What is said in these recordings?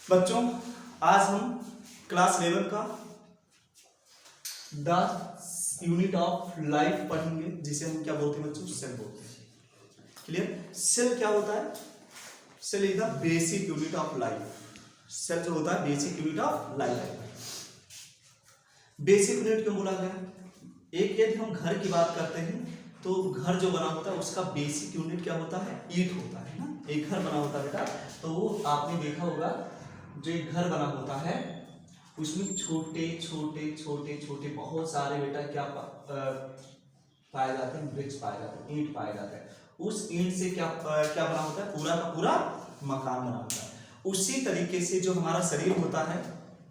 बच्चों आज हम क्लास 11 का द यूनिट ऑफ लाइफ पढ़ेंगे, जिसे हम क्या बोलते हैं बच्चों? सेल बोलते हैं। क्लियर? सेल क्या होता है? Cell is the basic unit of life. Cell जो होता है basic unit of life. Basic unit क्यों बोला गया? एक यदि हम घर की बात करते हैं तो घर जो बना होता है उसका बेसिक यूनिट क्या होता है? ईंट होता है ना। एक घर बना होता है बेटा, तो वो आपने देखा होगा जो एक घर बना होता है उसमें छोटे छोटे छोटे छोटे बहुत सारे बेटा क्या पाए जाते हैं? ब्रिक्स पाए जाते हैं, ईंट पाए जाते हैं। उस ईंट से क्या क्या बना होता है? पूरा का पूरा मकान बना होता है। उसी तरीके से जो हमारा शरीर होता है,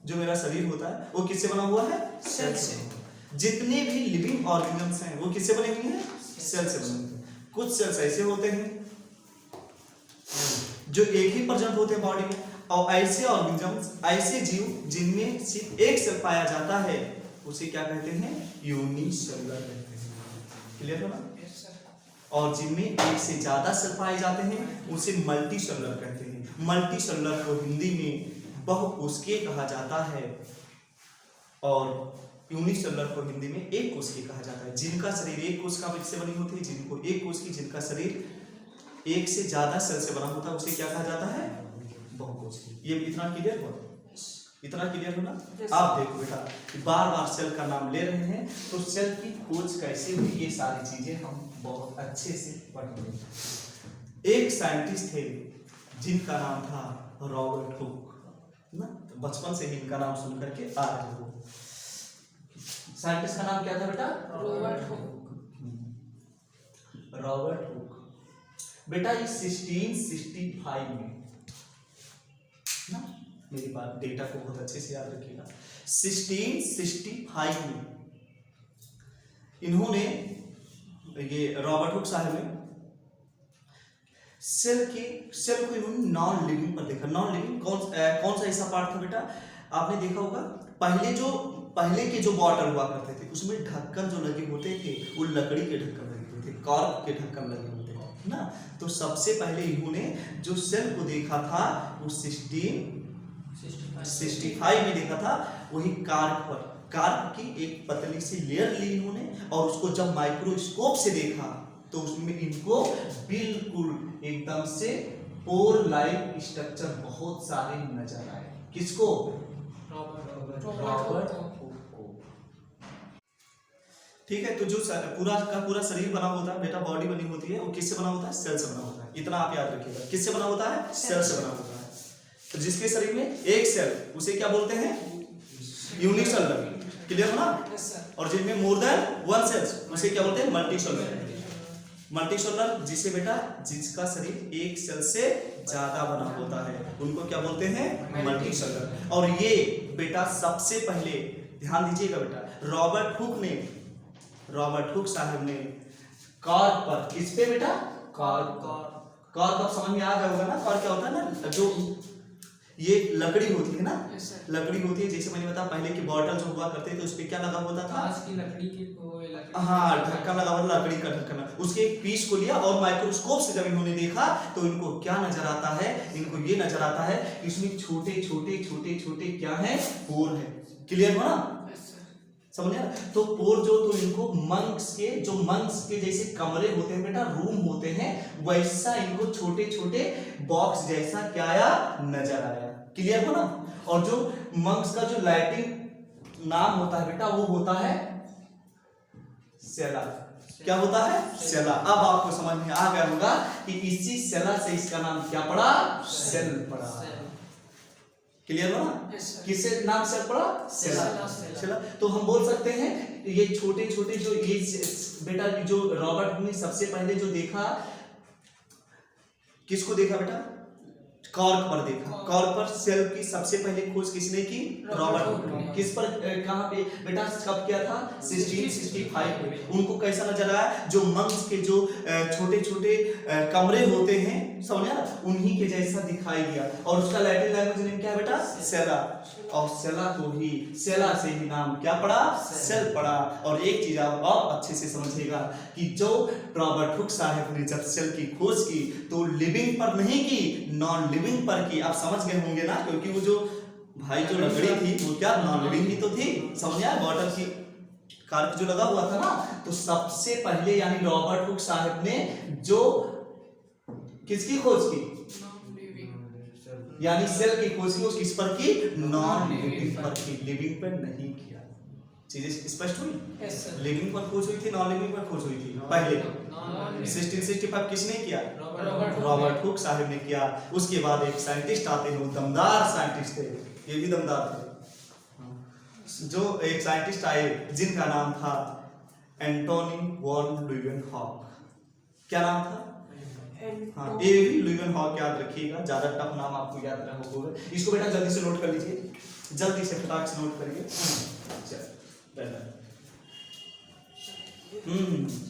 जो मेरा शरीर होता है, वो किससे बना हुआ है? सेल से। जितने भी लिविंग ऑर्गेनिजम्स हैं वो किससे बने हुए हैं? सेल से बने हुए हैं। कुछ सेल्स ऐसे होते हैं जो एक ही प्रेजेंट होते हैं बॉडी में, और ऐसे ऑर्गेनिजम्स, ऐसे जीव जिनमें सिर्फ एक सेल पाया जाता है उसे क्या कहते हैं? यूनिसेलुलर कहते हैं। क्लियर हो ना? और जिनमें एक से ज्यादा सेल पाए जाते हैं उसे मल्टीसेलुलर कहते हैं। मल्टीसेलुलर को हिंदी में बहुकोशिकीय कहा जाता है और यूनिसेलुलर को हिंदी में एक कोशिकीय कहा जाता है। जिनका शरीर एक कोशिका से बनी होती है, जिनको एक कोशिकीय, जिनका शरीर एक से ज्यादा सेल से बना होता है उसे क्या कहा जाता है? बहुकोशिकीय। ये इतना क्लियर हो? इतना क्लियर हो ना? आप देखो बेटा, बार बार सेल का नाम ले रहे हैं तो सेल की खोज कैसे हुई, ये सारी चीजें हम बहुत अच्छे से पढ़ेंगे। एक साइंटिस्ट थे जिनका नाम था रॉबर्ट हुक ना। तो बचपन से ही इनका नाम सुन करके आ रहे हो। साइंटिस्ट का नाम क्या था बेटा? Robert Hooke. रॉबर्ट हुक बेटा ये 1665 में ना, मेरी बात डेटा को बहुत अच्छे से याद रखिएगा। 1665 में इन्होंने, ये रॉबर्ट हुक साहब ने सेल को इन्होंने नॉन लिविंग पर देखा। नॉन लिविंग कौन सा ऐसा पार्ट था बेटा? आपने देखा होगा पहले के जो बॉटल हुआ करते थे उसमें ढक्कन जो लगे होते थे वो लकड़ी के ढक्कन लगे होते थे, कॉर्क के ढक्कन लगे होते थे ना। तो सबसे पहले इन्होंने जो सेल को देखा था वो 1665 में देखा था। वही कार्क की एक पतली सी लेयर ली इन्होंने और उसको जब माइक्रोस्कोप से देखा तो उसमें इनको बिल्कुल एकदम से पोर लाइक स्ट्रक्चर बहुत सारे नजर आए। किसको? रॉबर्ट हुक को। ठीक है, तो जो पूरा का पूरा शरीर बना होता है बेटा, बॉडी बनी होती है, वो किससे बना होता है? सेल से बना होता है। इतना आप याद रखिएगा। किससे बना होता है? सेल से बना होता है। तो जिसके शरीर में एक सेल, उसे क्या बोलते हैं? यूनिसेलुलर। क्लियर हो ना? और जिनमें मोर देन वन सेल्स उसे क्या बोलते हैं? मल्टीसेलुलर। मल्टीसेलुलर जिसे बेटा जिसका शरीर एक सेल से ज्यादा बना होता है उनको क्या बोलते हैं? मल्टीसेलुलर। और ये बेटा सबसे पहले ध्यान दीजिएगा बेटा, रॉबर्ट हुक साहब ने कॉर्क पर, किस पे बेटा? कॉर्क अब समझ में आ गया होगा ना? कॉर्क क्या होता है ना, जो ये लकड़ी होती है ना, लकड़ी होती है। जैसे मैंने बताया पहले की बॉटल जो हुआ करते थे उस पे क्या लगा होता था? कांच की लकड़ी की हाँ, ढक्कन लगा हुआ, लकड़ी का ढक्कन। उसके एक पीस को लिया और माइक्रोस्कोप से जब इन्होंने देखा तो इनको क्या नजर आता है? इनको ये नजर आता है कि इसमें छोटे छोटे छोटे छोटे क्या है? पोर है। क्लियर हो ना? समझ आया? तो पोर जो, तो इनको मंक्स के जैसे कमरे होते हैं बेटा, रूम होते हैं, वैसा इनको छोटे छोटे बॉक्स जैसा क्या आया? नजर आया। क्लियर हो ना? और जो मंक्स का जो लैटिन नाम होता है बेटा वो होता है सेला। क्या होता है? सेला। अब आपको समझ में आ गया होगा कि इसी सेला से इसका नाम क्या पड़ा? सेल पड़ा। क्लियर हो ना? किससे नाम सेल पड़ा? सेला। तो हम बोल सकते हैं ये छोटे छोटे जो ये बेटा जो रॉबर्ट हुक ने सबसे पहले जो देखा, किसको देखा बेटा? कॉर्क पर देखा। कॉर्क पर सेल की सबसे पहले खोज किसने की? रॉबर्ट हुक ने। किस पर, कहां पे बेटा? कब किया था? 1665 में। उनको कैसा नजर आया? जो मंक्स के जो छोटे छोटे कमरे होते हैं, समझ आया, उन्हीं के जैसा दिखाई दिया। और उसका लैटिन लैंग्वेज नेम क्या है बेटा? सेला। और सेला को ही, सेला से ही नाम क्या पड़ा? सेल पड़ा। और एक चीज आप अच्छे से समझिएगा कि जो रॉबर्ट हुक साहब ने जब सेल की खोज की तो लिविंग पर नहीं की, नॉन लिविंग पर की। आप समझ गए होंगे ना, क्योंकि वो जो भाई जो लकड़ी थी वो क्या नॉन लिविंग ही तो थी। समझ आया, वाटर की कार्क जो लगा हुआ था ना, तो सबसे पहले यानी रॉबर्ट हुक साहब ने जो किसकी खोज की? यानी सेल की खोज की, वो किस पर की? नॉन लिविंग पर की, लिविंग पर नहीं किया। चीजें स्पष्ट हुई? लिविंग पर खोज हुई थी, नॉन लिविंग पर खोज हुई थी पहले। 1665 किसने किया? रॉबर्ट हुक साहब ने किया। उसके बाद एक साइंटिस्ट आते हैं, वो दमदार साइंटिस्ट थे, ये भी दमदार थे। जो एक साइंटिस्ट आए जिनका नाम था एंटोनी वॉन ल्यूवेनहॉक। क्या नाम था? हाँ, ये भी ल्यूवेनहॉक याद रखिएगा, ज्यादा टफ नाम आपको याद रखना होगा। इसको बेटा जल्दी से नोट कर लीजिए, जल्दी से फटाक से नोट करिए।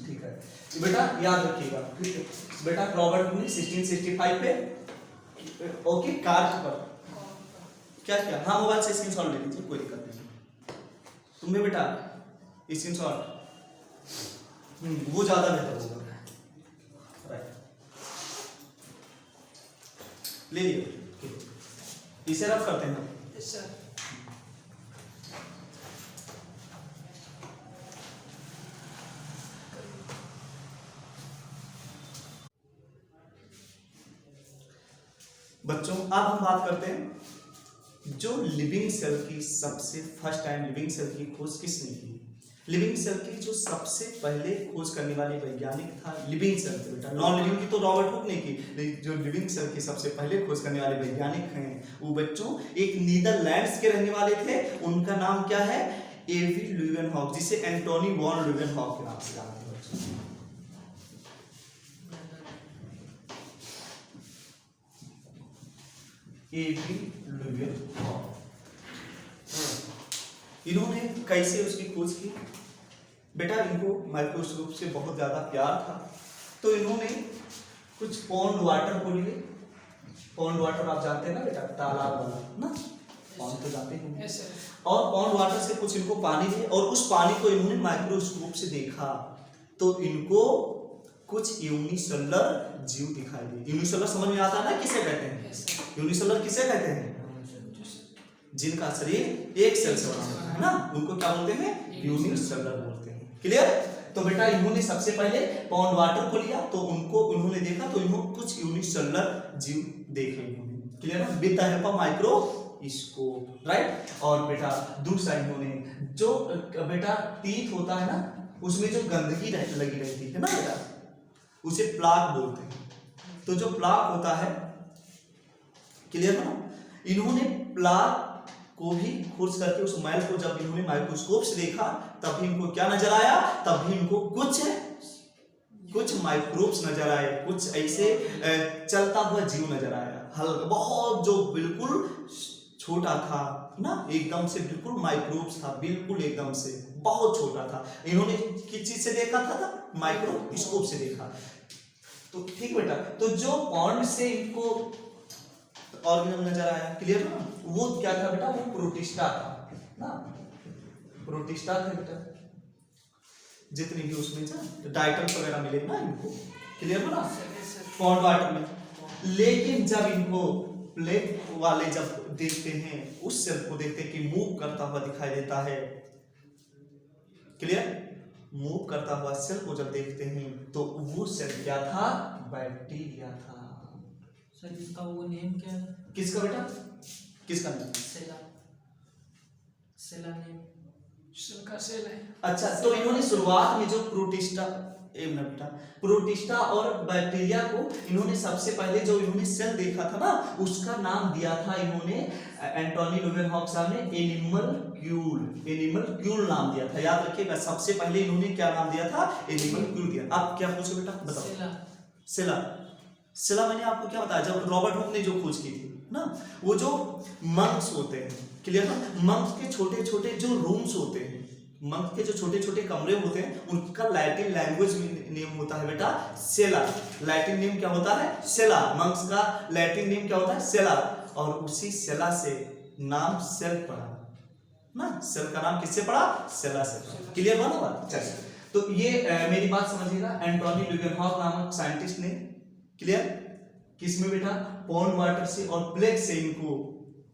ठीक है बेटा, याद रखिएगा। बेटा रॉबर्ट ने 1665 पे ओके कार्य पर क्या किया? हाँ, मोबाइल से स्क्रीनशॉट ले लीजिए, कोई दिक्कत नहीं। तुम्हें बेटा स्क्रीनशॉट वो ज्यादा बेहतर होगा। ले लियो, इसे रफ करते हैं। बच्चों अब हम बात करते हैं जो लिविंग सेल की सबसे फर्स्ट टाइम लिविंग सेल की खोज किसने की? लिविंग सेल की जो सबसे पहले खोज करने वाले वैज्ञानिक था लिविंग सेल के बेटा, नॉन लिविंग की तो रॉबर्ट हुक ने की, लेकिन जो लिविंग सेल की सबसे पहले खोज करने वाले वैज्ञानिक हैं वो बच्चों एक नीदरलैंड्स के रहने वाले थे। उनका नाम क्या है? एवी ल्यूवेनहॉक, जिसे एंटोनी वॉन ल्यूवेनहॉक के नाम से जानते हैं। एवी ल्यूवेनहॉक, इन्होंने कैसे उसकी खोज की? बेटा इनको माइक्रोस्कोप से बहुत ज्यादा प्यार था, तो इन्होंने कुछ पॉन्ड वाटर को लिए। पॉन्ड वाटर आप जानते हैं ना बेटा, तालाब वाला ना, पॉन्ड तो जानते हैं। और पॉन्ड वाटर से कुछ इनको पानी दिए, और उस पानी को इन्होंने माइक्रोस्कोप से देखा तो इनको कुछ यूनिसेलुलर जीव दिखाई दिए। यूनिसेलुलर समझ में आता है ना किसे कहते हैं? यूनिसेलुलर किसे कहते हैं? जिनका शरीर एक सेल से बना होता है ना, उनको क्या बोलते हैं? यूनिसेलुलर बोलते हैं। क्लियर? तो बेटा इन्होंने सबसे पहले पॉन्ड वाटर को लिया तो उन्होंने देखा तो इन्होंने कुछ यूनिसेलुलर जीव देखे। क्लियर है? With the help of microscope, right? और बेटा दूसरा इन्होंने जो बेटा टीथ होता है ना, उसमें जो गंदगी लगी रहती है ना बेटा, उसे प्लाक बोलते हैं। तो जो प्लाक होता है, क्लियर है ना, इन्होंने प्लाक को भी खोज करके उस मैल को जब इन्होंने माइक्रोस्कोप से देखा तब भी इनको क्या नजर आया? तब भी इनको कुछ माइक्रोब्स नजर आए, कुछ ऐसे चलता हुआ जीव नजर आया, हल्का बहुत, जो बिल्कुल छोटा था ना, एकदम से बिल्कुल माइक्रोब्स था, बिल्कुल एकदम से बहुत छोटा था। इन्होंने किस चीज से देखा था? माइक्रोस्कोप से देखा। तो ठीक बेटा, तो जो पॉन्ड से इनको ऑर्गेनिज्म नजर आया, क्लियर है ना, वो क्या था बेटा? वो प्रोटिस्टा था ना, प्रोटिस्टा था बेटा। जितने भी उसमें डाइटम्स वगैरह मिले ना इनको, क्लियर है ना, पॉन्ड वाटर में। लेकिन जब इनको प्लेट वाले जब देखते हैं, उस सेल को देखते हैं कि मूव करता हुआ दिखाई देता है, क्लियर? मूव करता हुआ सेल को जब देखते हैं तो वो सेल क्या था? बैक्टीरिया था। सर इसका वो नेम क्या है? किसका बेटा? किसका नेम? सेला नेम सेल का सेल है। अच्छा, तो इन्होंने शुरुआत में जो प्रोटिस्टा और बैक्टीरिया को इन्होंने सबसे पहले जो इन्होंने सेल देखा था ना, उसका नाम दिया था इन्होंने, एंटोनी ल्यूवेनहॉक साहब ने एनिमल क्यूल नाम दिया था। याद रखिएगा, सबसे पहले इन्होंने क्या नाम दिया था? एनिमल क्यूल दिया। आप क्या पूछो बेटा, बताओ। सेला मैंने आपको क्या बताया? जब रॉबर्ट हुक ने जो खोज की थी ना, वो जो मंक्स होते हैं, क्लियर ना, मंक्स के छोटे छोटे जो रूम्स होते हैं, मंक के जो छोटे छोटे कमरे होते हैं उनका लैटिन लैंग्वेज में नेम होता है बेटा सेला। लैटिन नेम क्या होता है? सेला। मंक्स का लैटिन नेम क्या होता है? सेला। और उसी सेला से नाम सेल पड़ा ना, सेल का नाम किससे पड़ा? सेला से। क्लियर हुआ ना बात? चलिए, तो ये मेरी बात समझिएगा। एंटोनी ल्यूवेनहॉक नामक साइंटिस्ट ने, क्लियर, किसमें बेटा? पॉन्ड वाटर से और प्लेग से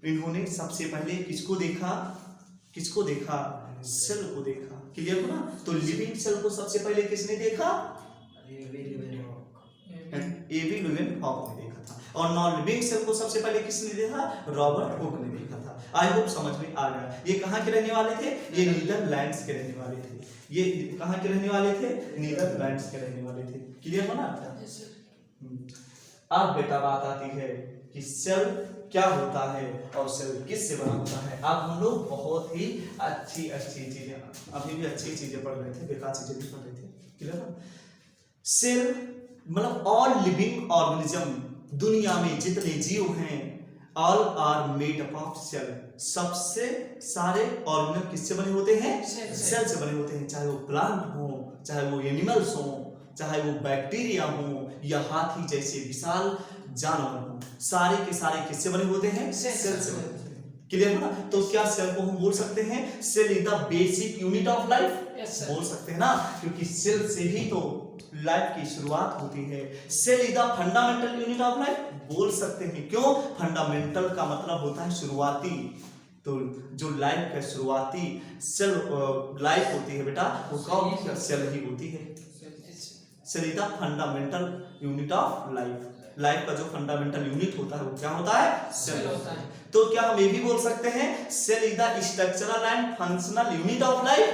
इन्होंने सबसे पहले किसको देखा? किसको देखा? सेल को देखा। क्लियर हो ना? तो लिविंग सेल को सबसे पहले किसने देखा? एबी ल्यूवेनहॉक ने देखा था। और नॉन लिविंग सेल को सबसे पहले किसने देखा? रॉबर्ट हुक ने देखा था। आई होप समझ में आ गया। ये कहाँ के रहने वाले थे? ये नीदरलैंड्स के रहने वाले थे। ये कहाँ के रहने वाले थे? नीदरलैंड्स के रहने वाले थे। क्लियर हो ना? अब बेटा बात आती है कि सेल क्या होता है और सेल किससे बना होता है। अब हम लोग बहुत ही अच्छी चीजें, अभी भी अच्छी चीजें पढ़ रहे थे, बेकार चीजें भी पढ़ रहे थे। क्लियर है? सेल मतलब ऑल लिविंग ऑर्गेनिज्म, दुनिया में जितने जीव हैं, all are made up of cell. सबसे सारे ऑर्गेनिज्म किससे बने होते हैं? सेल से बने होते हैं। चाहे वो प्लांट हो, चाहे वो एनिमल्स हो, चाहे वो बैक्टीरिया हो, या हाथी जैसे विशाल जानवर हो, सारे के सारे किससे बने होते हैं? सेल से बने होते हैं। क्लियर है ना? तो क्या सेल को हम बोल सकते हैं cell is the basic unit of life? बोल सकते हैं ना, क्योंकि सेल से ही तो लाइफ की शुरुआत होती है। Cell is the fundamental unit of life? बोल सकते हैं। क्यों? फंडामेंटल का मतलब होता है शुरुआती। तो जो लाइफ का शुरुआती सेल लाइफ होती है बेटा, वो कौन? सेल ही होती है। Cell is the fundamental unit of life. Life का जो फंडामेंटल यूनिट होता है वो क्या होता है? सेल होता है। तो क्या हम ये भी बोल सकते हैं cell is the structural and functional unit of life?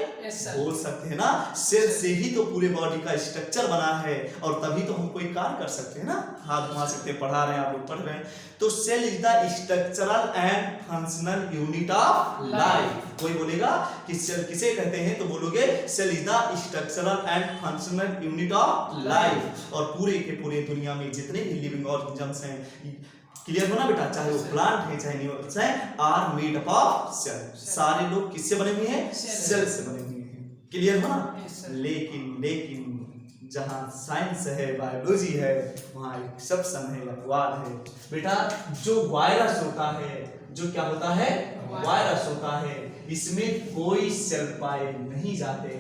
बोल सकते हैं ना। सेल से ही तो पूरे बॉडी का स्ट्रक्चर बना है और तभी तो हम कोई कार्य कर सकते हैं ना, हाथ घुमा सकते हैं, पढ़ा रहे हैं, आप लोग पढ़ रहे हैं। तो cell is the structural and functional unit of life. कोई बोलेगा कि सेल किसे कहते हैं, तो बोलोगे cell is the structural and functional unit of life. और पूरे के पूरे दुनिया में जितने भी लिविंग ऑर्गेनिजम्स हैं, क्लियर हो ना बेटा, चाहे वो प्लांट है चाहे एनिमल्स है, are made up of cell. सारे लोग किससे बने हुए हैं? सेल से बने हुए हैं। क्लियर हो ना? लेकिन जहां साइंस है, बायोलॉजी है, वहां एक्सेप्शन है, अपवाद है बेटा। जो वायरस होता है, जो क्या होता है? वायरस होता है, इसमें कोई सेल पाए नहीं जाते।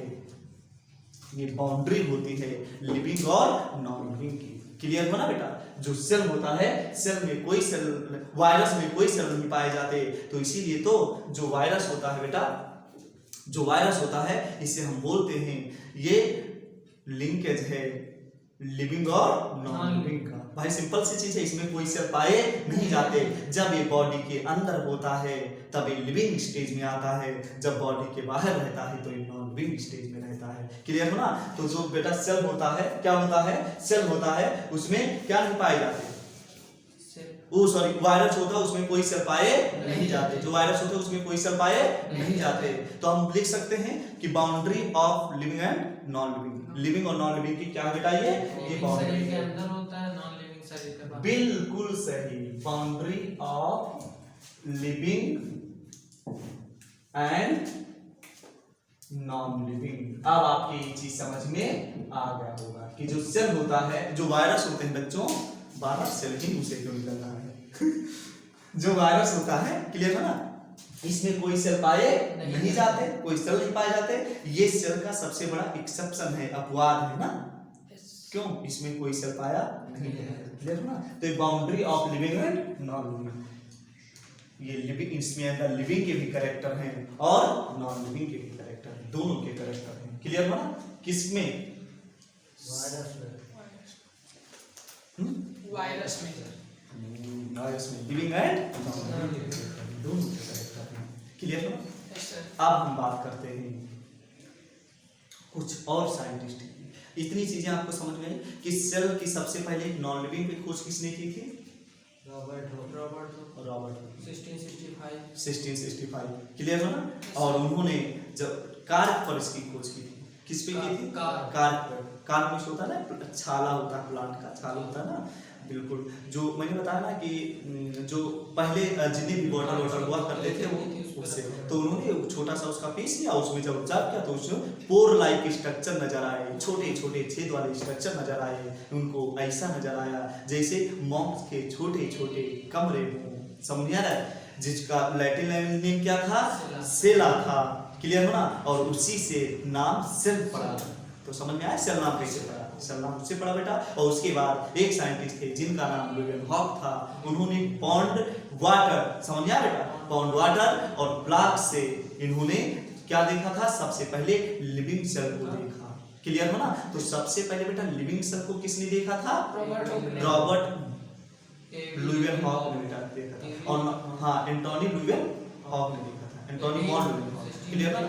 ये बाउंड्री होती है लिविंग और नॉन लिविंग की। क्लियर हो ना बेटा? जो सेल होता है, सेल में कोई सेल, वायरस में कोई सेल नहीं पाए जाते। तो इसीलिए तो जो वायरस होता है बेटा, जो वायरस होता है, इसे हम बोलते हैं ये लिंकेज है लिविंग और नॉन लिविंग का। भाई सिंपल सी चीज है, इसमें कोई सेल पाए नहीं जाते। जब ये बॉडी के अंदर होता है तब ये लिविंग स्टेज में आता है, जब बॉडी के बाहर रहता है तो ये नॉन लिविंग स्टेज में रहता है। क्लियर हो ना? तो जो बेटा सेल होता है, क्या होता है? सेल होता है, उसमें क्या नहीं पाए जाते? वो सॉरी, वायरस होता है उसमें कोई सेल पाए नहीं जाते। जो वायरस होता है उसमें कोई सेल पाए नहीं जाते। तो हम लिख सकते हैं कि boundary of living and non living. Living और नॉन लिविंग की क्या बेटा? ये बाउंड्री के अंदर होता है, नॉन लिविंग शरीर के बाहर। बिल्कुल सही। Boundary of living and non living. अब आपकी ये चीज समझ में आ गया होगा कि जो सेल होता है, जो वायरस होते हैं बच्चों, 12 सेल ही मुझसे क्यों निकल रहा है जो वायरस होता है, क्लियर है ना, इसमें कोई सेल पाए नहीं जाते, कोई सेल नहीं पाए जाते। ये सेल का सबसे बड़ा एक्सेप्शन है, अपवाद है ना। क्यों? इसमें कोई सेल पाया नहीं है। क्लियर है ना? तो boundary of living and non living, ये लिविंग, इसमें अंदर लिविंग के भी कैरेक्टर हैं और नॉन लिविंग के भी कैरेक्टर हैं, दोनों के कैरेक्टर हैं। क्लियर है ना? किसमें? वायरस में लिविंग एंड दोनों के कैरेक्टर हैं। क्लियर है ना? अब हम बात करते हैं कुछ और साइंटिस्ट की। इतनी चीजें आपको समझ में आई कि सेल की सबसे पहले नॉन लिविंग पे खोज किसने की थी? रॉबर्ट 1665। क्लियर है ना? और उन्होंने जब कार्प पर इसकी खोज की थी। किस पे की थी? कार्प पर। कार्प में होता है ना, छाला होता है, प्लांट का छाला होता है ना, बिल्कुल। जो मैंने बताया ना कि जो पहले जितने भी बॉटल हुआ करते थे वो उससे तो उन्होंने छोटा सा उसका पीस लिया, उसमें जब ऑब्जर्व किया तो उसमें पोर लाइक स्ट्रक्चर नजर आए, छोटे छोटे छेद वाले स्ट्रक्चर नजर आए। उनको ऐसा नजर आया जैसे मॉन्क्स के छोटे छोटे कमरे हों। समझ आ रहा है? जिसका लैटिन नेम क्या था? सेला था। क्लियर हो ना? और उसी से नाम सेल पड़ा। तो समझ में आया सेल नाम कैसे पड़ा? सेल नाम उससे पड़ा बेटा। और उसके बाद एक साइंटिस्ट थे जिनका नाम ल्यूवेनहॉक था। उन्होंने पॉन्ड वाटर, समझ आया बेटा? पॉन्ड वाटर और प्लाक से इन्होंने क्या देखा था? सबसे पहले लिविंग सेल को देखा। क्लियर हो ना? तो सबसे पहले बेटा लिविंग सेल को किसने देखा था? रॉबर्ट ल्यूवेनहॉक ने बेटा देखा था। और हाँ, एंटोनी ल्यूवेनहॉक ने देखा था, एंटोनी वॉन ल्यूवेनहॉक। क्लियर है?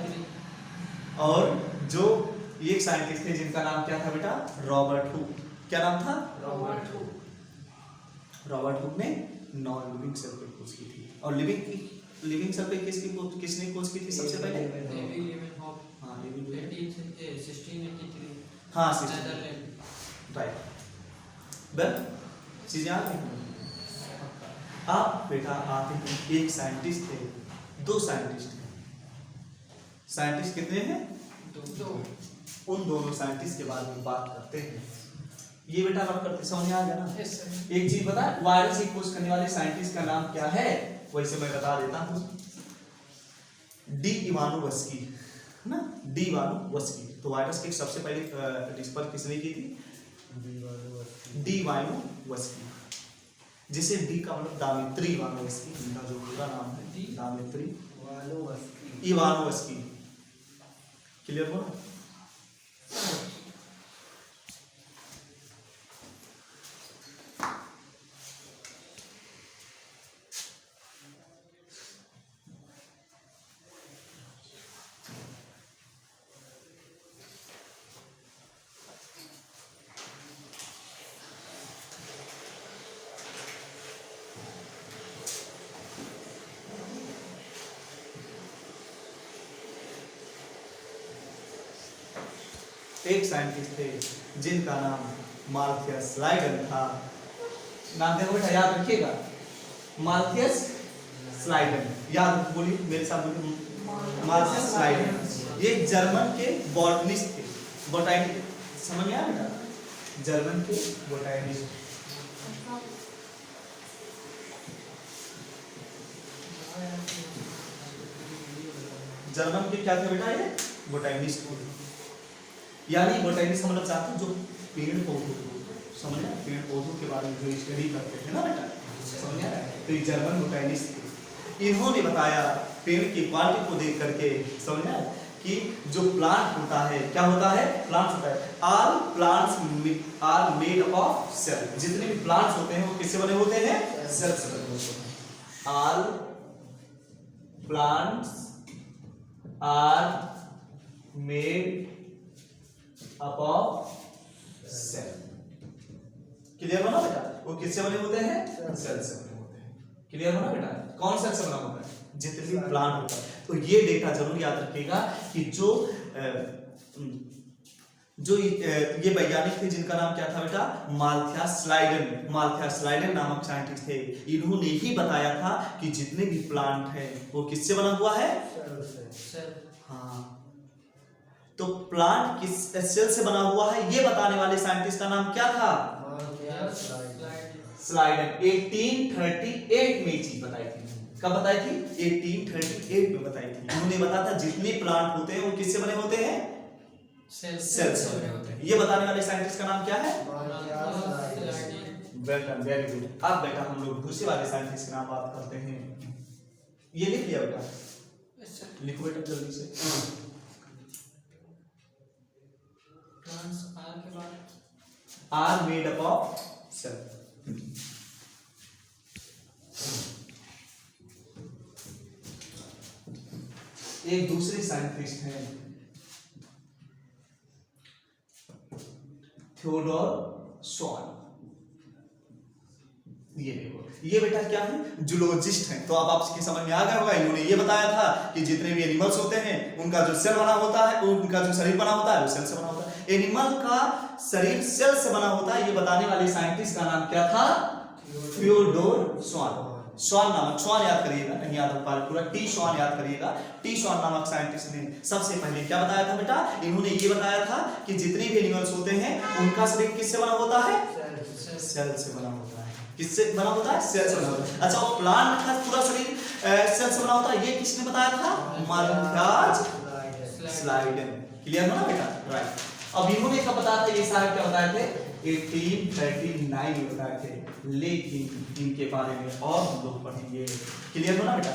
और जो एक साइंटिस्ट थे जिनका नाम क्या था बेटा? Robert Hooke. क्या नाम था? रॉबर्ट हुक ने नॉन लिविंग सेल पे खोज की थी। और लिविंग सेल पे किसने खोज की थी सबसे पहले? हाँ, हाँ, राइट। बस चीजें आ गई। अब बेटा आते हैं, एक साइंटिस्ट थे, दो साइंटिस्ट हैं। साइंटिस्ट कितने हैं? दो। उन दोनों साइंटिस्ट के बारे में बात करते हैं। ये बेटा बात करते, समझ आ गया ना? एक चीज बता, वायरस की खोज करने वाले साइंटिस्ट का नाम क्या है? वैसे मैं बता देता हूँ, डी इवानोवस्की, है ना? D Ivanovsky. तो वायरस की सबसे पहले डिस्कवर किसने की थी? डी इवानोवस्की, जिसे डी का मतलब दामित्री इवानोवस्की, इनका जो पूरा नाम है दामित्री इवानोवस्की। क्लियर हो? एक साइंटिस्ट थे जिनका नाम माल्थियस स्लाइडन था। नाम देखो बेटा, याद रखिएगा, माल्थियस स्लाइडन। याद बोलिए मेरे साथ, बोलिए माल्थियस स्लाइडन। ये जर्मन के बॉटनिस्ट थे, बोटैनिक। समझ में आया बेटा? जर्मन के बोटैनिस्ट। जर्मन के क्या थे बेटा? ये बोटैनिस्ट। यानी बोटैनिस्ट का मतलब चाहते हैं जो पेड़ पौधों को, समझ रहे हैं? पेड़ पौधों के बारे में जो स्टडी करते थे ना बेटा, समझ रहे हैं? तो ये जर्मन बोटैनिस्ट थे। इन्होंने बताया पेड़ की क्वालिटी को देख करके, समझ रहे हैं, कि जो प्लांट होता है, क्या होता है? प्लांट होता है। All plants are made of cell. जितने भी प्लांट्स होते हैं वो किससे बने होते हैं? सेल से बने होते हैं। All plants are made up of cell. Clear हो ना बेटा? वो किससे बने होते हैं? सेल से बने होते हैं। क्लियर हो ना बेटा? कौन सेल से बना होता है? जितने भी प्लांट होता है। तो ये डेटा जरूर याद रखिएगा कि ये वैज्ञानिक थे जिनका नाम क्या था बेटा? माल्थियस स्लाइडन। माल्थियस स्लाइडन नामक साइंटिस्ट थे। इन्होंने ही बताया था कि जितने भी प्लांट है वो किससे बना हुआ है? सेल। हाँ, तो प्लांट किस सेल से बना हुआ है ये बताने वाले साइंटिस्ट का नाम क्या था? स्लाइडन। 1838 में ये चीज बताई थी। कब बताई थी? 1838 में बताई थी। उन्होंने बताया था जितने प्लांट होते हैं वो किससे बने होते हैं? सेल से बने होते हैं। ये बताने वाले साइंटिस्ट का नाम क्या है? Well, very good. अब बेटा हम लोग दूसरे वाले साइंटिस्ट का नाम बात करते हैं। ये लिख लिया बेटा? लिखो बेटा जल्दी से। प्लांट्स आर के बाद are made up of cell. एक दूसरे साइंटिस्ट हैं थियोडोर शॉन। ये देखो, ये बेटा क्या है? जूलॉजिस्ट हैं। तो अब आपके समझ में आ गया होगा, इन्होंने ये बताया था कि जितने भी एनिमल्स होते हैं उनका जो सेल बना होता है, उनका जो शरीर बना होता है वो सेल से बना होता है। एनिमल का शरीर सेल से बना होता है। ये बताने वाले साइंटिस्ट का नाम क्या था? Theodor Schwann. श्वान नामक, श्वान याद करिएगा, नहीं याद हो पा रहा पूरा, टी श्वान याद करिएगा। टी श्वान नामक साइंटिस्ट ने सबसे पहले क्या बताया था बेटा? इन्होंने ये बताया था कि जितने भी एनिमल्स होते हैं उनका शरीर किससे बना होता है? सेल से बना होता है। किससे बना होता है? सेल से बना होता है। अच्छा, और प्लांट का पूरा शरीर सेल से बना होता है, ये किसने बताया था? माल्थियास स्लाइडेन। क्लियर है ना बेटा? राइट। अब इन्होंने क्या बताया था? ये सारे क्या बताए थे? 1839 में बताए थे, लेकिन इनके बारे में और हम लोग पढ़ेंगे। क्लियर हो ना बेटा?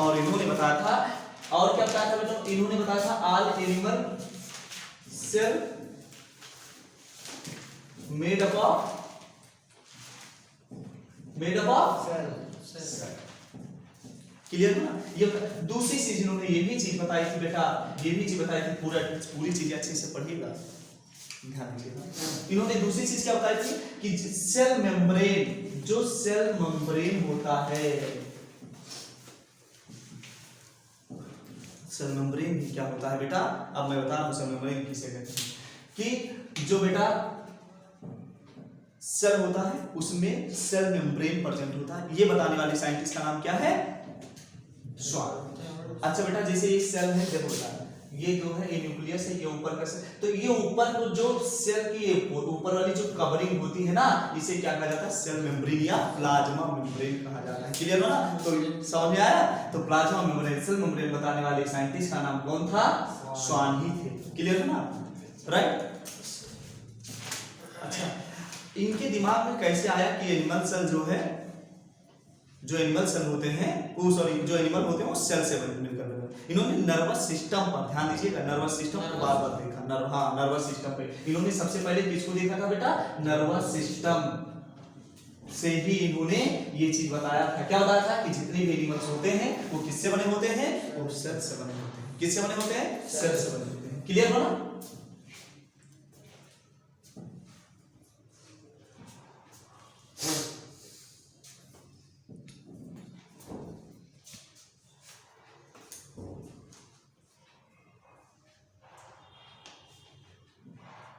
और इन्होंने बताया था, और क्या बताया था बेटा? इन्होंने बताया था all animal cell made up of clear ना? ये दूसरी चीज इन्होंने ये भी चीज बताई थी बेटा, ये भी चीज बताई थी, पूरी चीज अच्छे से पढ़िएगा, ध्यान दीजिएगा। इन्होंने दूसरी चीज क्या बताई थी कि सेल मेम्ब्रेन, जो सेल मेम्ब्रेन होता है, सेल मेम्ब्रेन क्या होता है बेटा? अब मैं बता रहा हूं सेल मेम्ब्रेन किसे कहते हैं। कि जो बेटा सेल होता है उसमें सेल मेम्ब्रेन प्रेजेंट होता है, ये बताने वाले साइंटिस्ट का नाम क्या है? श्वान। अच्छा बेटा, जैसे ये सेल है, देखो बेटा, ये जो है ये न्यूक्लियस है, ये ऊपर का सेल, तो ये ऊपर को जो सेल की ऊपर वाली जो कवरिंग होती है ना, इसे क्या कहा जाता है? सेल मेम्ब्रेन या प्लाज्मा मेम्ब्रेन कहा जाता है। क्लियर हो ना? तो समझ में आया? तो प्लाज्मा मेम्ब्रेन, सेल मेम्ब्रेन बताने वाले साइंटिस्ट का नाम कौन था? श्वान ही थे। क्लियर है ना? राइट। अच्छा, इनके दिमाग में कैसे आया कि एनिमल सेल जो है, जो एनिमल सेल होते हैं वो, सॉरी, जो एनिमल होते हैं वो सेल से मिलकर बने। इन्होंने नर्वस सिस्टम पर ध्यान दीजिएगा, नर्वस सिस्टम को बार बार देखा, नर्वस सिस्टम पे इन्होंने सबसे पहले किसको देखा था बेटा? नर्वस सिस्टम से ही इन्होंने ये चीज बताया था। क्या बताया था? कि जितने भी एनिमल्स होते हैं वो किससे बने होते हैं? वो सेल से बने होते हैं। किससे बने होते हैं? सेल से बने होते हैं। क्लियर हो ना?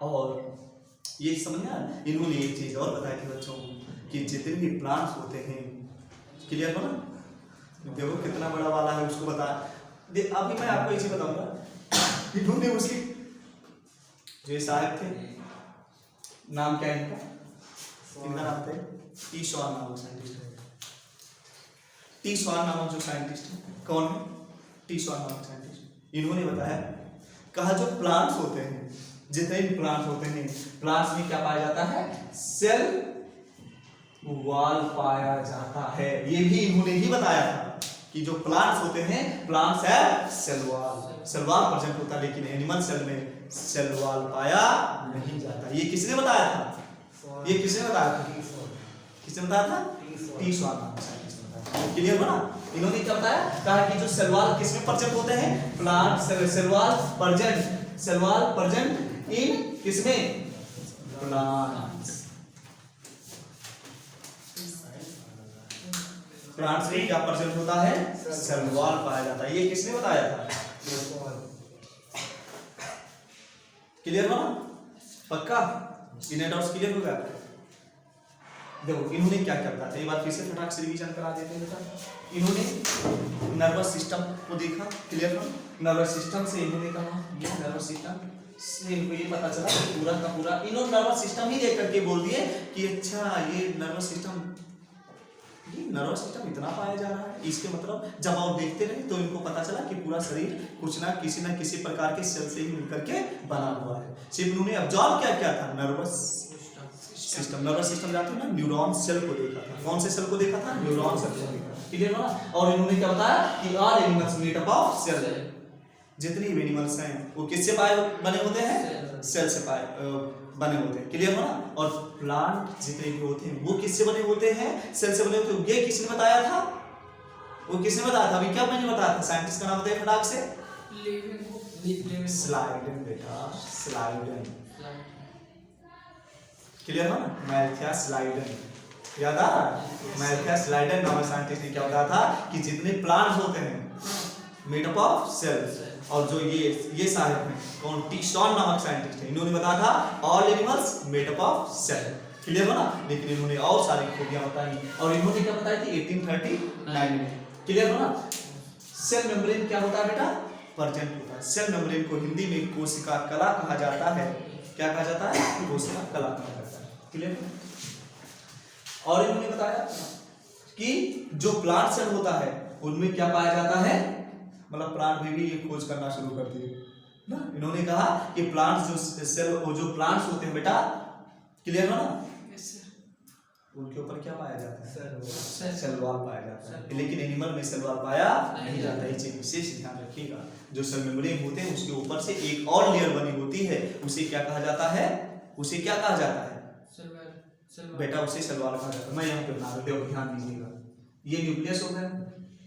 और ये समझना, इन्होंने एक चीज और बताई थी बच्चों को कि जितने भी प्लांट्स होते हैं, क्लियर हो ना? देखो कितना बड़ा वाला है, उसको बता दे। अभी मैं आपको एक चीज बताऊंगा। इन्होंने उसकी जो साहब थे, नाम क्या है इनका? इनका नाम थे टी श्वान नामक साइंटिस्ट है। टी श्वान नामक जो साइंटिस्ट है, कौन है? टी श्वान नामक साइंटिस्ट। इन्होंने बताया, कहा जो प्लांट्स होते हैं, जितने भी प्लांट्स होते हैं, प्लांट्स में क्या पाया जाता है? सेल वॉल पाया जाता है। ये भी इन्होंने ही बताया था कि जो प्लांट्स होते हैं, प्लांट्स है सेल वॉल प्रेजेंट होता है, लेकिन एनिमल सेल में सेल वॉल पाया नहीं जाता। ये किसने बताया था? ये किसने बताया था? किसने बताया था? टी श्वान नामक साइंटिस्ट ने बताया। क्लियर हो ना? इन्होंने क्या बताया? कहा कि जो सेल वॉल किसमें प्रेजेंट होते हैं? Plant cell wall present in किसमें? प्लांट्स। प्लांट्स में क्या प्रेजेंट होता है? सेल वॉल पाया जाता है। ये किसने बताया था? क्लियर हो ना? पक्का? इन्हें डाउट्स क्लियर हो गया? देखो इन्होंने क्या क्या बताया, एक बार फिर से फटाक से रिवीजन करा देते हैं बेटा। इन्होंने नर्वस सिस्टम को देखा। क्लियर हो? नर्वस सिस्टम से इन्होंने कहा, ये नर्वस सिस्टम से इनको ये पता चला कि पूरा का पूरा, इन्होंने नर्वस सिस्टम ही देख करके बोल दिए कि अच्छा ये नर्वस सिस्टम इतना पाया जा रहा है, इसके मतलब जब आप देखते रहे तो इनको पता चला कि पूरा शरीर कुछ ना किसी प्रकार के सेल से ही मिलकर के बना हुआ है। सिर्फ उन्होंने ऑब्जर्व क्या था? नर्वस सिस्टम जाते हैं ना, न्यूरॉन सेल को देखा था। कौन से सेल को देखा था? न्यूरॉन सेल को देखा। क्लियर हो ना? और इन्होंने क्या बताया कि all animals made up of cell, जितने भी एनिमल्स हैं वो किससे बने होते हैं? सेल से बने होते हैं। क्लियर हो ना? और प्लांट जितने भी होते हैं वो किससे बने होते हैं? सेल से बने होते हैं। ये किसने बताया था? वो किसने बताया था? अभी क्या मैंने बताया था? साइंटिस्ट का नाम बताइए फटाक से। स्लाइडेन बेटा, स्लाइडेन। क्लियर हो ना? मैल्थियास स्लाइडेन, याद आ? मैल्थियास स्लाइडेन नामक साइंटिस्ट ने क्या बताया था कि जितने प्लांट्स होते हैं मेड अप ऑफ सेल्स, और जो ये साहब हैं कौन? टी श्वान नामक साइंटिस्ट है, इन्होंने बताया था all animals made up of cell. Clear हो ना। लेकिन इन्होंने और सारी खूबियां बताई और इन्होंने क्या बताई थी 1839 में। क्लियर हो ना। सेल मेम्ब्रेन क्या होता है बेटा, प्रेजेंट होता है। सेल मेम्ब्रेन को हिंदी में कोशिका कला कहा जाता है। क्या कहा जाता है, कोशिका कला कहा जाता है। क्लियर। और इन्होंने बताया कि जो प्लांट सेल होता है उनमें क्या पाया जाता है, मतलब प्लांट में भी ये खोज करना शुरू कर दिए ना। इन्होंने कहा कि प्लांट्स जो सेल जो प्लांट्स होते हैं बेटा, क्लियर हो ना, उनके ऊपर क्या पाया जाता है, सेल वॉल पाया जाता है। लेकिन एनिमल में सेल वॉल पाया नहीं जाता है। ये चीज विशेष ध्यान रखिएगा। जो सेल मेम्ब्रेन होते हैं उसके ऊपर से एक और लेयर बनी होती है, उसे क्या कहा जाता है, उसे क्या कहा जाता है बेटा, उसे सेल वॉल कहा जाता है। मैं यहाँ पे बना देता हूं, ध्यान दीजिएगा। ये न्यूक्लियस हो गया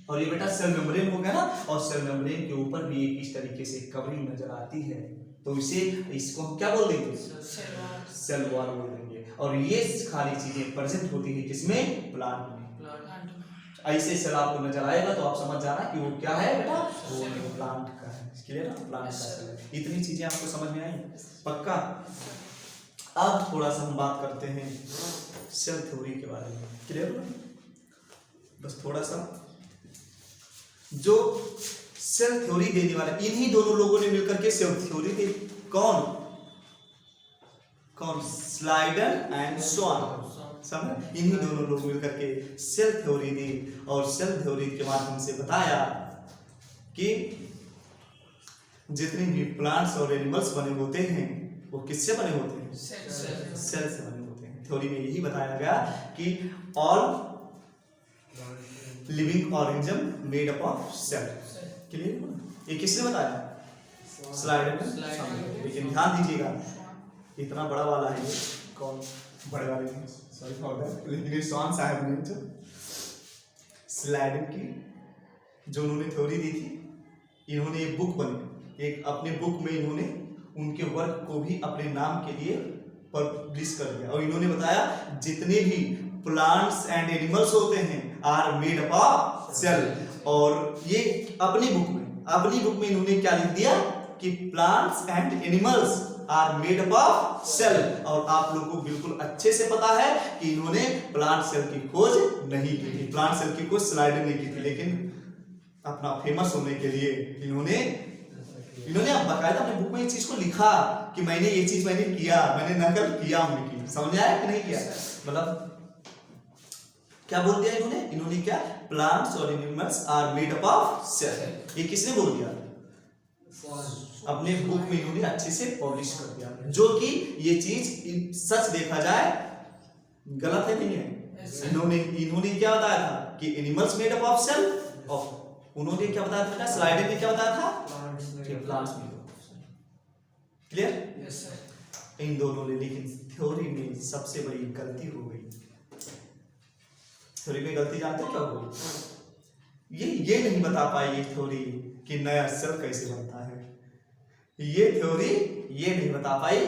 और ये बेटा सेल मेम्ब्रेन हो गया ना। और सेल मेम्ब्रेन के ऊपर भी एक इस तरीके से कवरिंग नजर आती है, तो इसे इसको हम क्या बोल देंगे, सेल वॉल बोल देंगे। और ये सारी चीजें प्रेजेंट होती है किसमें, प्लांट में। ऐसे सेल आपको नजर आएगा तो आप समझ जाना कि वो क्या है बेटा, वो प्लांट का है। क्लियर है, प्लांट का सेल है। इतनी चीजें आपको समझ में आई पक्का। अब थोड़ा सा हम बात करते हैं सेल थ्योरी के बारे में। क्लियर है, बस थोड़ा सा। जो सेल थ्योरी देने वाले इन्हीं दोनों लोगों ने मिलकर के सेल थ्योरी दी। कौन कौन, स्लाइडर एंड स्वान। समझ, इन्हीं दोनों लोग मिलकर के सेल थ्योरी दी और सेल थ्योरी के माध्यम से बताया कि जितने भी प्लांट्स और एनिमल्स बने होते हैं वो किससे बने होते हैं, सेल से बने होते हैं। थ्योरी में यही बताया गया कि all living organism made up of cell. Clear. ये किसने बताया, स्लाइडर ने। लेकिन ध्यान दीजिएगा, इतना बड़ा वाला है ये, कौन बड़े वाले हैं, सॉरी फॉर दैट, लेकिन ये स्वान साहब ने जो स्लाइडर की जो उन्होंने थ्योरी दी थी, इन्होंने एक बुक बनी, एक अपने बुक में इन्होंने उनके वर्क को भी अपने नाम के लिए पब्लिश कर दिया। और इन्होंने बताया जितने भी प्लांट्स एंड एनिमल्स होते हैं are made up of cell. और ये अपनी बुक में इन्होंने क्या लिख दिया कि plants and animals are made up of cell. और आप लोगों को बिल्कुल अच्छे से पता है कि इन्होंने प्लांट सेल की खोज नहीं की थी, प्लांट सेल की खोज स्लाइडर ने की थी। लेकिन अपना फेमस होने के लिए इन्होंने बाकायदा अपने बुक में इस चीज को लिखा कि मैंने ये चीज किया, मैंने नकल किया उनकी। समझ आया कि नहीं किया, मतलब क्या बोल दिया इन्होंने क्या, प्लांट्स और animals are made up of cell. ये किसने बोल दिया, अपने बुक में इन्होंने अच्छे से पब्लिश कर दिया। जो कि ये चीज सच देखा जाए गलत है, नहीं है। इन्होंने क्या बताया था कि animals made up of cell, और उन्होंने क्या बताया था, स्लाइडर ने क्या बताया था, plants made up of cell. Clear. इन दोनों ने, लेकिन थ्योरी में सबसे बड़ी गलती हो गई। थ्योरी में गलती जानते हो क्या हो गई, ये नहीं बता पाई ये थ्योरी कि नया सेल कैसे बनता है। ये थ्योरी ये नहीं बता पाई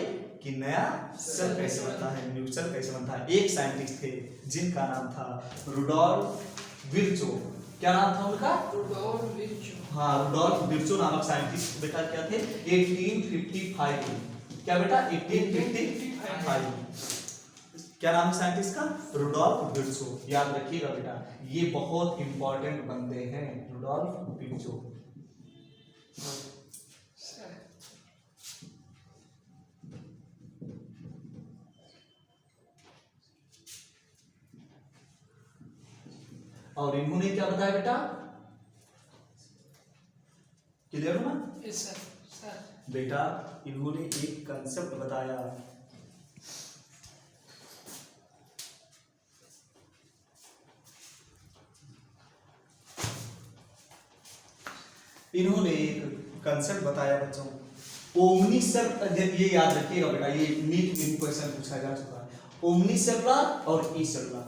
कि नया सेल कैसे बनता है, न्यू सेल कैसे बनता है। एक साइंटिस्ट थे जिनका नाम था रुडोल्फ विर्चो। क्या नाम था उनका, रुडोल्फ विर्चो। हाँ, रुडोल्फ विर्चो नामक साइंटिस्ट बेटा क्या थे, 1855 में। क्या बेटा, 1855। क्या नाम है साइंटिस्ट का, रुडोल्फ विर्चो। याद रखिएगा बेटा, ये बहुत इंपॉर्टेंट बंदे हैं, रुडोल्फ विर्चो। और इन्होंने क्या बताया बेटा, क्लियर हो ना, यस सर। बेटा इन्होंने एक कंसेप्ट बताया, इन्होंने एक कंसेप्ट बताया बच्चों, ओमनी सेल। ये याद रखिएगा बेटा, ये नीट में क्वेश्चन पूछा जा चुका है। ओमनी सेलुलर और ई सेलुलर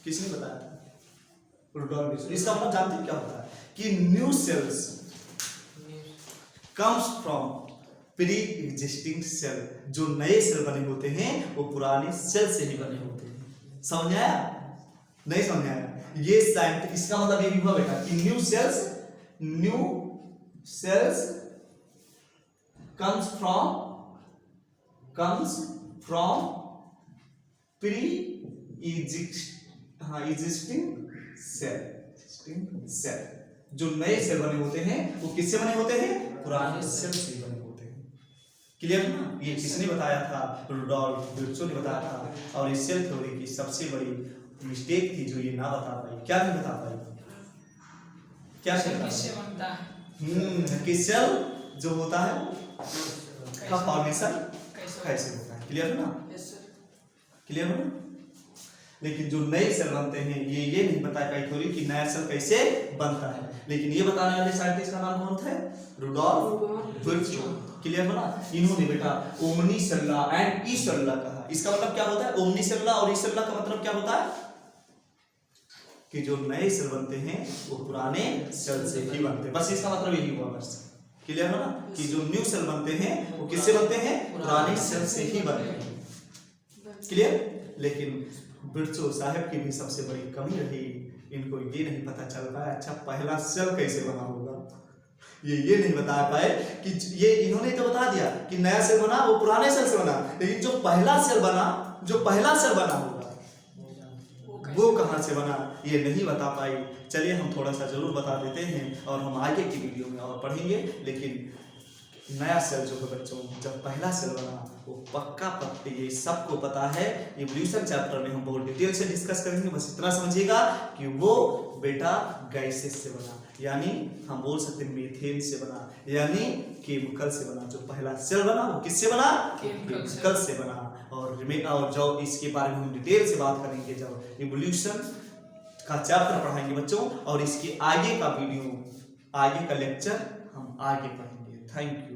किसने बताया, रुडोल्फ विर्चो। इसका मतलब जानते हैं क्या होता है कि new cells comes from pre existing cell. जो नए सेल बने होते हैं वो पुराने सेल से ही बने होते हैं। समझ आया, नहीं समझ आया, ये साइंस, इसका मतलब ये भी हुआ बेटा कि new cells comes from existing cell. जो नए सेल बने होते हैं वो किससे बने होते हैं? पुराने सेल से बने होते हैं। क्लियर ना? ये किसने बताया था? रुडोल्फ विर्चो ने बताया था। और इस सेल थ्योरी की सबसे बड़ी मिस्टेक थी जो ये ना बता पाई। क्या नहीं बता पाई? क्या किससे बनता है? कि सेल जो होता है का फॉर्मेशन कैसे होता है। क्लियर है ना? क्लियर है ना? लेकिन जो नए सेल बनते हैं ये नहीं बता पाई थ्योरी कि नया सेल कैसे बनता है। लेकिन ये बताने वाले साइंटिस्ट का नाम कौन थे? Rudolf Virchow. क्लियर है ना? इन्होंने बेटा ओमनी सेल्ला एंड ई सेल्ला कहा। इसका मतलब क्या होता है? ओमनी सेल्ला और ई सेल्ला का मतलब क्या होता है? कि जो नए सेल बनते हैं वो पुराने सेल से ही बनते हैं। बस इसका मतलब यही हुआ बस। क्लियर है ना? कि जो न्यू सेल बनते हैं वो किससे बनते हैं? पुराने सेल से ही बनते हैं। क्लियर? लेकिन विर्चो साहब की भी सबसे बड़ी कमी रही, इनको ये नहीं पता चल पाया अच्छा पहला सेल कैसे बना होगा। ये नहीं बता पाए कि ये इन्होंने तो बता दिया कि नया सेल बना वो पुराने सेल से बना, लेकिन जो पहला सेल बना होगा वो कहां से बना ये नहीं बता पाई। चलिए हम थोड़ा सा जरूर बता देते हैं और हम आगे की वीडियो में और पढ़ेंगे। लेकिन नया सेल जो है बच्चों, जब पहला सेल बना वो पक्का ये सबको पता है। इवोल्यूशन चैप्टर में हम बहुत डिटेल से डिस्कस करेंगे। बस इतना समझिएगा कि वो बेटा गैसेस से बना, यानी हम बोल सकते हैं मीथेन से बना, यानी केमिकल से बना। जो पहला सेल बना वो किससे बना? केमिकल से बना। और जो इसके बारे में हम डिटेल से बात करेंगे जब इवोल्यूशन का चैप्टर पढ़ाएंगे बच्चों, और इसके आगे का वीडियो, आगे का लेक्चर हम आगे पढ़ेंगे। Thank you.